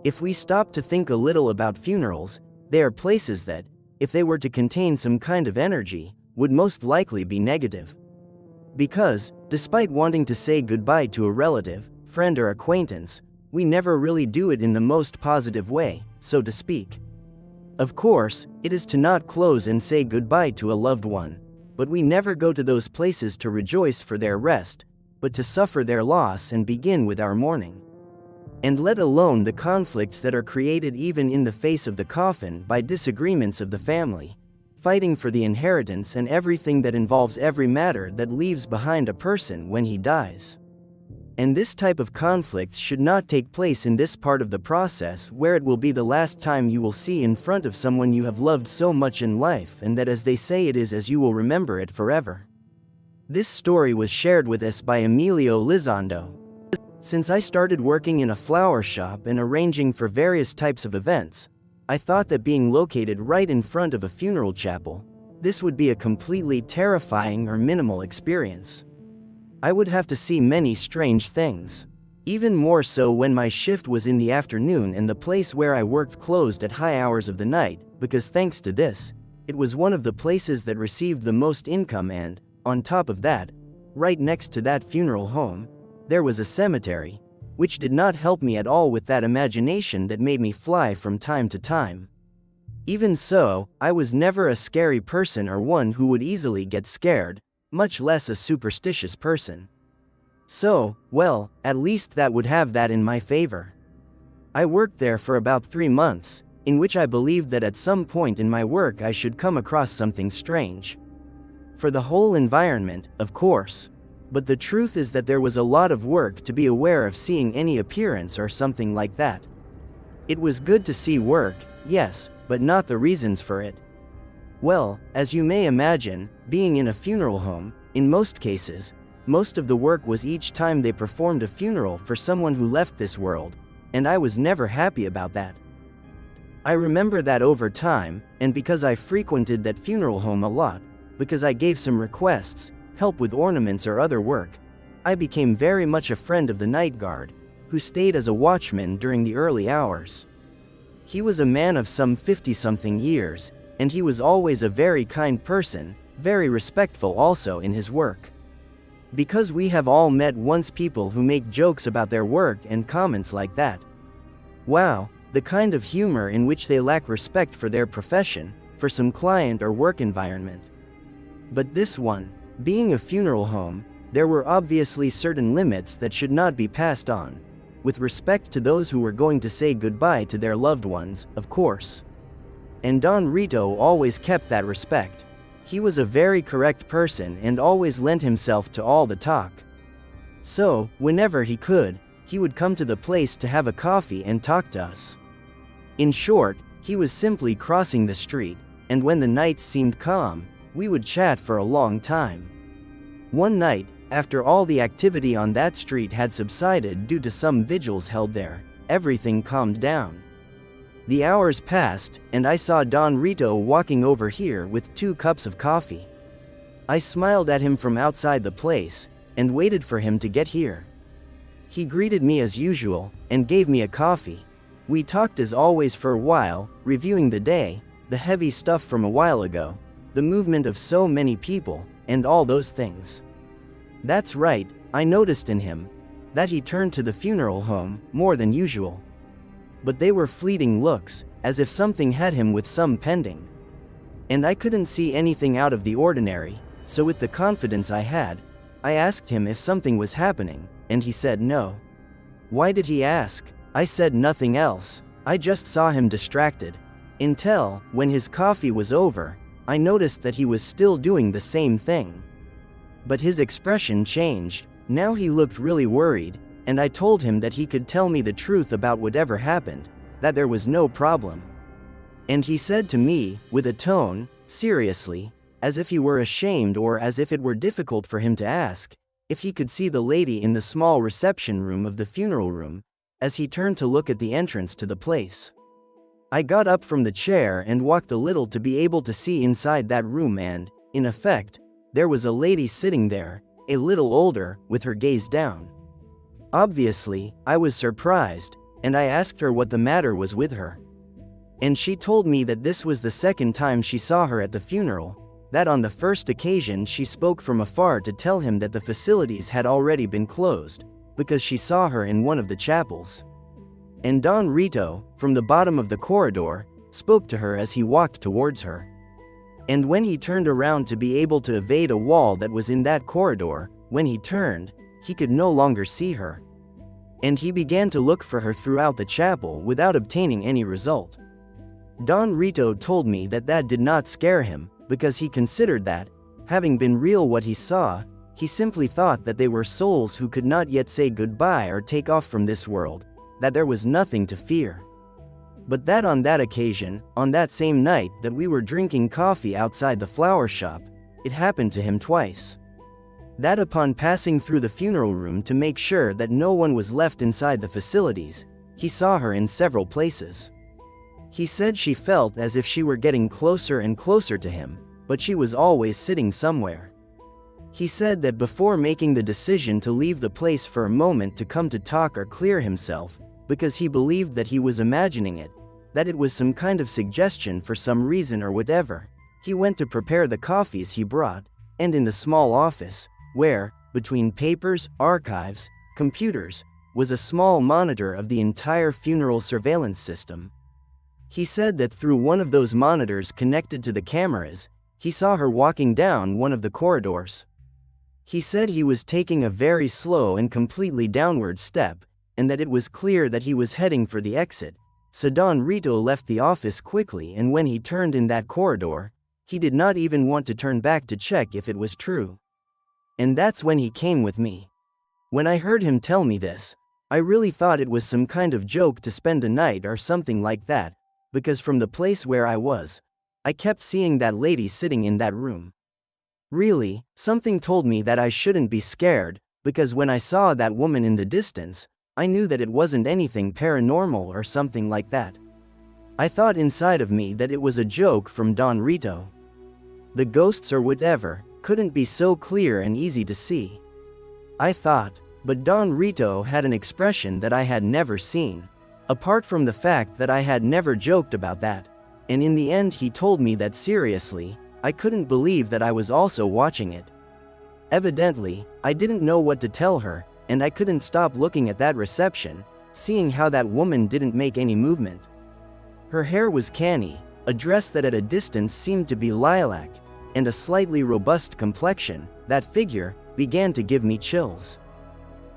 If we stop to think a little about funerals, they are places that, if they were to contain some kind of energy, would most likely be negative. Because, despite wanting to say goodbye to a relative, friend or acquaintance, we never really do it in the most positive way, so to speak. Of course, it is to not close and say goodbye to a loved one, but we never go to those places to rejoice for their rest, but to suffer their loss and begin with our mourning. And let alone the conflicts that are created even in the face of the coffin by disagreements of the family, fighting for the inheritance and everything that involves every matter that leaves behind a person when he dies. And this type of conflict should not take place in this part of the process where it will be the last time you will see in front of someone you have loved so much in life, and that, as they say, it is as you will remember it forever. This story was shared with us by Emilio Lizondo. Since I started working in a flower shop and arranging for various types of events, I thought that being located right in front of a funeral chapel, this would be a completely terrifying or minimal experience. I would have to see many strange things. Even more so when my shift was in the afternoon and the place where I worked closed at high hours of the night, because thanks to this, it was one of the places that received the most income, and, on top of that, right next to that funeral home, there was a cemetery, which did not help me at all with that imagination that made me fly from time to time. Even so, I was never a scary person or one who would easily get scared, much less a superstitious person. So, well, at least that would have that in my favor. I worked there for about 3 months, in which I believed that at some point in my work I should come across something strange. For the whole environment, of course. But the truth is that there was a lot of work to be aware of seeing any appearance or something like that. It was good to see work, yes, but not the reasons for it. Well, as you may imagine, being in a funeral home, in most cases, most of the work was each time they performed a funeral for someone who left this world, and I was never happy about that. I remember that over time, and because I frequented that funeral home a lot, because I gave some requests, help with ornaments or other work, I became very much a friend of the night guard, who stayed as a watchman during the early hours. He was a man of some 50-something years, and he was always a very kind person, very respectful also in his work. Because we have all met once people who make jokes about their work and comments like that. Wow, the kind of humor in which they lack respect for their profession, for some client or work environment. But this one, being a funeral home, there were obviously certain limits that should not be passed on, with respect to those who were going to say goodbye to their loved ones, of course. And Don Rito always kept that respect. He was a very correct person and always lent himself to all the talk. So, whenever he could, he would come to the place to have a coffee and talk to us. In short, he was simply crossing the street, and when the nights seemed calm, we would chat for a long time. One night, after all the activity on that street had subsided due to some vigils held there, everything calmed down. The hours passed, and I saw Don Rito walking over here with 2 cups of coffee. I smiled at him from outside the place, and waited for him to get here. He greeted me as usual, and gave me a coffee. We talked as always for a while, reviewing the day, the heavy stuff from a while ago, the movement of so many people, and all those things. That's right, I noticed in him that he turned to the funeral home more than usual. But they were fleeting looks, as if something had him with some pending. And I couldn't see anything out of the ordinary, so with the confidence I had, I asked him if something was happening, and he said no. Why did he ask? I said nothing else, I just saw him distracted. Until, when his coffee was over, I noticed that he was still doing the same thing. But his expression changed, now he looked really worried, and I told him that he could tell me the truth about whatever happened, that there was no problem. And he said to me, with a tone, seriously, as if he were ashamed or as if it were difficult for him to ask, if he could see the lady in the small reception room of the funeral room, as he turned to look at the entrance to the place. I got up from the chair and walked a little to be able to see inside that room, and, in effect, there was a lady sitting there, a little older, with her gaze down. Obviously, I was surprised, and I asked her what the matter was with her. And she told me that this was the second time she saw her at the funeral, that on the first occasion she spoke from afar to tell him that the facilities had already been closed, because she saw her in one of the chapels. And Don Rito, from the bottom of the corridor, spoke to her as he walked towards her. And when he turned around to be able to evade a wall that was in that corridor, when he turned, he could no longer see her. And he began to look for her throughout the chapel without obtaining any result. Don Rito told me that that did not scare him, because he considered that, having been real what he saw, he simply thought that they were souls who could not yet say goodbye or take off from this world, that there was nothing to fear. But that on that occasion, on that same night that we were drinking coffee outside the flower shop, it happened to him twice. That upon passing through the funeral room to make sure that no one was left inside the facilities, he saw her in several places. He said she felt as if she were getting closer and closer to him, but she was always sitting somewhere. He said that before making the decision to leave the place for a moment to come to talk or clear himself, because he believed that he was imagining it, that it was some kind of suggestion for some reason or whatever, he went to prepare the coffees he brought, and in the small office, where, between papers, archives, computers, was a small monitor of the entire funeral surveillance system. He said that through one of those monitors connected to the cameras, he saw her walking down one of the corridors. He said he was taking a very slow and completely downward step, and that it was clear that he was heading for the exit, so Don Rito left the office quickly, and when he turned in that corridor, he did not even want to turn back to check if it was true. And that's when he came with me. When I heard him tell me this, I really thought it was some kind of joke to spend the night or something like that, because from the place where I was, I kept seeing that lady sitting in that room. Really, something told me that I shouldn't be scared, because when I saw that woman in the distance, I knew that it wasn't anything paranormal or something like that. I thought inside of me that it was a joke from Don Rito. The ghosts or whatever couldn't be so clear and easy to see. I thought, but Don Rito had an expression that I had never seen. Apart from the fact that I had never joked about that, and in the end he told me that seriously, I couldn't believe that I was also watching it. Evidently, I didn't know what to tell her, and I couldn't stop looking at that reception, seeing how that woman didn't make any movement. Her hair was canny, a dress that at a distance seemed to be lilac, and a slightly robust complexion. That figure began to give me chills.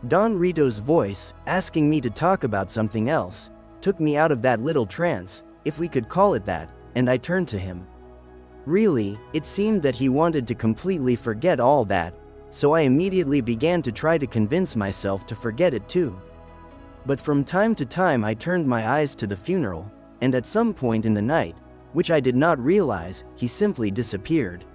Don Rito's voice, asking me to talk about something else, took me out of that little trance, if we could call it that, and I turned to him. Really, it seemed that he wanted to completely forget all that, so I immediately began to try to convince myself to forget it too. But from time to time I turned my eyes to the funeral, and at some point in the night, which I did not realize, he simply disappeared.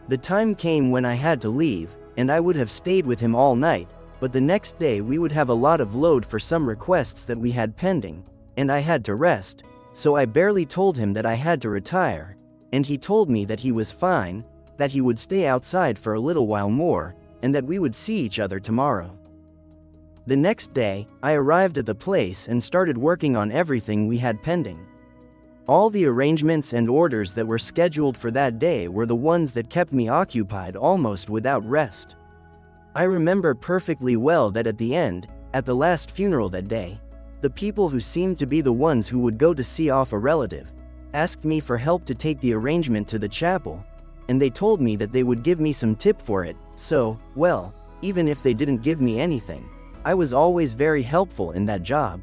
The time came when I had to leave, and I would have stayed with him all night, but the next day we would have a lot of load for some requests that we had pending, and I had to rest, so I barely told him that I had to retire, and he told me that he was fine, that he would stay outside for a little while more, and that we would see each other tomorrow. The next day, I arrived at the place and started working on everything we had pending. All the arrangements and orders that were scheduled for that day were the ones that kept me occupied almost without rest. I remember perfectly well that at the end, at the last funeral that day, the people who seemed to be the ones who would go to see off a relative asked me for help to take the arrangement to the chapel, and they told me that they would give me some tip for it, so, well, even if they didn't give me anything, I was always very helpful in that job.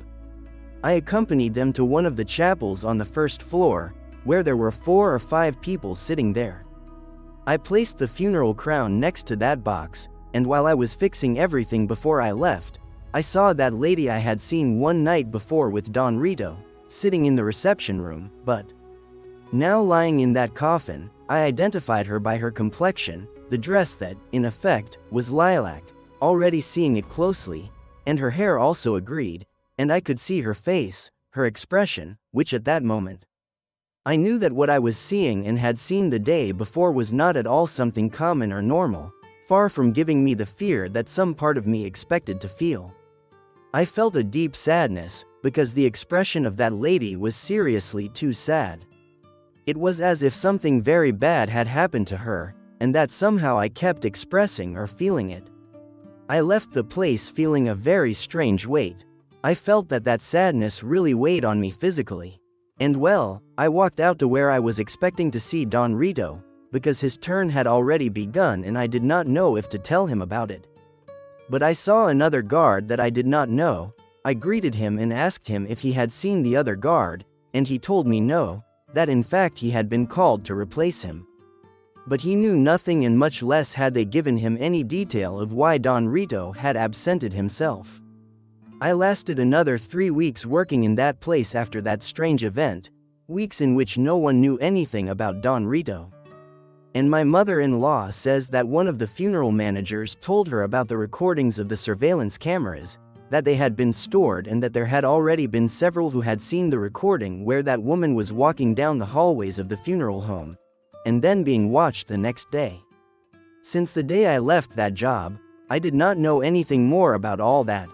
I accompanied them to one of the chapels on the first floor, where there were 4 or 5 people sitting there. I placed the funeral crown next to that box, and while I was fixing everything before I left, I saw that lady I had seen one night before with Don Rito, sitting in the reception room, but now lying in that coffin. I identified her by her complexion, the dress that, in effect, was lilac, already seeing it closely, and her hair also agreed, and I could see her face, her expression, which at that moment, I knew that what I was seeing and had seen the day before was not at all something common or normal, far from giving me the fear that some part of me expected to feel. I felt a deep sadness, because the expression of that lady was seriously too sad. It was as if something very bad had happened to her, and that somehow I kept expressing or feeling it. I left the place feeling a very strange weight. I felt that sadness really weighed on me physically. And well, I walked out to where I was expecting to see Don Rito, because his turn had already begun and I did not know if to tell him about it. But I saw another guard that I did not know. I greeted him and asked him if he had seen the other guard, and he told me no, that in fact he had been called to replace him. But he knew nothing, and much less had they given him any detail of why Don Rito had absented himself. I lasted another 3 weeks working in that place after that strange event, weeks in which no one knew anything about Don Rito. And my mother-in-law says that one of the funeral managers told her about the recordings of the surveillance cameras, that they had been stored, and that there had already been several who had seen the recording where that woman was walking down the hallways of the funeral home, and then being watched the next day. Since the day I left that job, I did not know anything more about all that.